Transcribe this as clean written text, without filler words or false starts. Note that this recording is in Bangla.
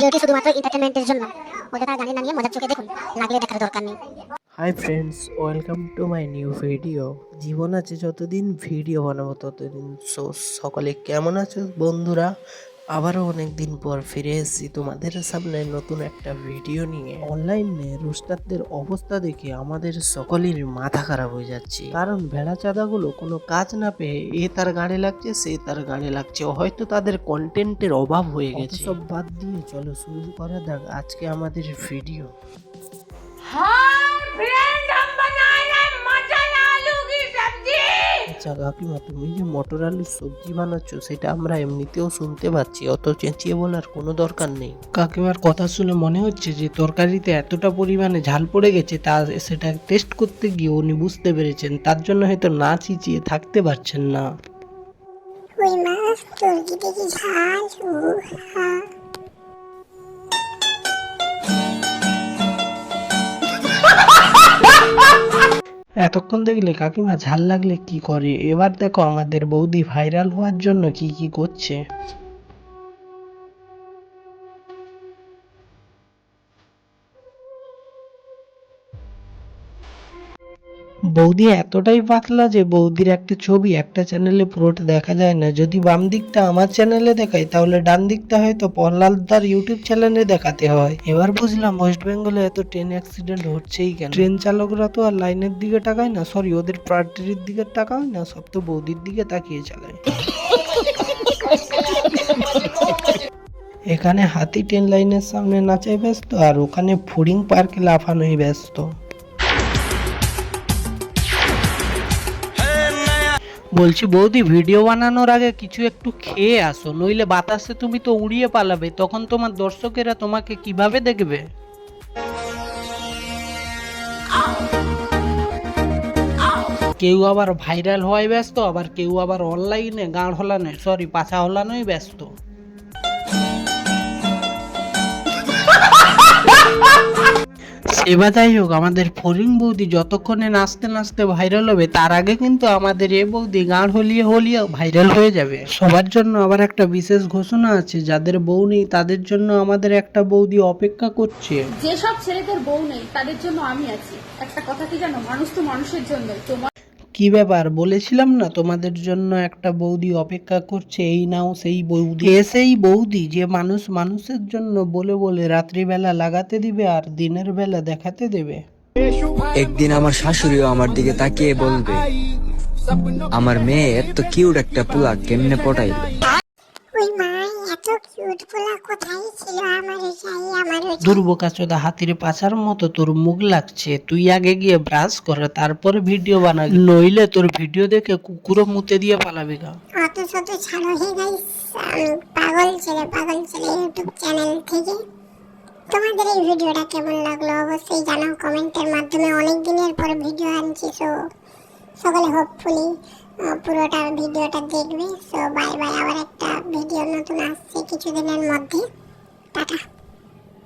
ভিডিওটি শুধুমাত্র এন্টারটেইনমেন্টের জন্য। অযথা গানে না নিয়ে মজার চোখে দেখুন, লাগলে দেখার দরকার নেই। Hi friends, welcome to my new video. জীবন আছে যতদিন ভিডিও বানাবো ততদিন। সকলে কেমন আছো বন্ধুরা? আবারও অনেক দিন পর ফিরে এসেছি তোমাদের সামনে নতুন একটা ভিডিও নিয়ে। অনলাইনে রোস্টারদের অবস্থা দেখে আমাদের সকলের মাথা খারাপ হয়ে যাচ্ছে, কারণ ভেড়া চাঁদাগুলো কোনো কাজ না পেয়ে এ তার গাড়ি লাগছে, সে তার গাড়ি লাগছে। হয়তো তাদের কন্টেন্টের অভাব হয়ে গেছে। সব বাদ দিয়ে চলো শুরু করা যাক আজকে আমাদের ভিডিও। আচ্ছা কাকিমা, তুমি যে মটর আলুর সবজি বানাচ্ছ সেটা আমরা এমনিতেও শুনতে পাচ্ছি, অত চেঁচিয়ে বলার কোনো দরকার নেই। কাকিমার কথা শুনে মনে হচ্ছে যে তরকারিতে এতটা পরিমাণে ঝাল পড়ে গেছে, তা সেটা টেস্ট করতে গিয়ে উনি বুঝতে পেরেছেন, তার জন্য হয়তো না চিচিয়ে থাকতে পারছেন না। ওই মাছ তরকিতে কি ঝাল এতক্ষণ দেখলে কাকিমা ঝাল লাগলে কি করে, এবার দেখো আমাদের বৌদি ভাইরাল হওয়ার জন্য কি কি করছে। বৌদি এতটাই পাতলা যে বৌদির একটা ছবি একটা চ্যানেলে পুরোটা দেখা যায় না। যদি বাম দিকটা আমার চ্যানেলে দেখায় তাহলে ডান দিকটা হয়তো প্রহ্লাদার ইউটিউব চ্যানেলে দেখাতে হয়। এবার বুঝলাম ওয়েস্ট বেঙ্গলে এত ট্রেন অ্যাক্সিডেন্ট হচ্ছেই কেন। ট্রেন চালকরা তো আর লাইনের দিকে তাকায় না, সরি ওদের পার্টির দিকে তাকায় না, সব তো বৌদির দিকে তাকিয়ে চালায়। এখানে হাতি ট্রেন লাইনের সামনে নাচায় ব্যস্ত, আর ওখানে ফুডিং পার্কে লাফানোই ব্যস্ত। বলছি বৌদি, ভিডিও বানানোর আগে কিছু একটু খেয়ে আসো, নইলে বাতাসে তুমি তো উড়িয়ে পালাবে, তখন তোমার দর্শকেরা তোমাকে কিভাবে দেখবে? কেউ আবার ভাইরাল হওয়ায় ব্যস্ত, আবার কেউ আবার অনলাইনে গাঁড় হলানো, সরি পাছা হলানোই ব্যস্ত। এবার যাই হোক, আমাদের ফরিং বৌদি যতক্ষণে নাচতে নাচতে ভাইরাল হবে, তার আগে কিন্তু আমাদের এ বৌদি গাঁড় হলিয়ে হলিয়ে ভাইরাল হয়ে যাবে। সবার জন্য আবার একটা বিশেষ ঘোষণা আছে, যাদের বউ নেই তাদের জন্য আমাদের একটা বৌদি অপেক্ষা করছে। যেসব ছেলেদের বউ নেই তাদের জন্য আমি আছি। একটা কথা কি জানো, মানুষ তো মানুষের জন্য। তোমার কি ব্যাপার, বলেছিলাম না তোমাদের জন্য একটা বৌদি অপেক্ষা করছে? এই নাও সেই বৌদি। সেই বৌদি যে মানুষ মানুষের জন্য বলে বলে রাত্রিবেলা লাগাতে দিবে আর দিনের বেলা দেখাতে দেবে। একদিন আমার শাশুড়িও আমার দিকে তাকিয়ে বলবে, আমার মেয়ে এত কিউট একটা পোলা কেমনে পটাইল। ওই মা এত কিউট পোলা কোথায় ছিল, আমার দুর্বোকাচোদা হাতির পাছার মতো তোর মুখ লাগছে, তুই আগে গিয়ে ব্রাশ করে তারপরে ভিডিও বানাবি, নইলে তোর ভিডিও দেখে কুকুরও মুতে দিয়ে পালাবি গা। অত শত ছাড়ো। হে গাইস, পাগল ছেলে ইউটিউব চ্যানেল থেকে তোমাদের এই ভিডিওটা কেমন লাগলো অবশ্যই জানাও কমেন্টের মাধ্যমে। অনেক দিনের পর ভিডিও আনছি, সকলে হোপফুলি পুরোটা ভিডিওটা দেখবে। বাই বাই, আবার একটা ভিডিও নতুন আসছে কিছুদিনের মধ্যে। টাটা।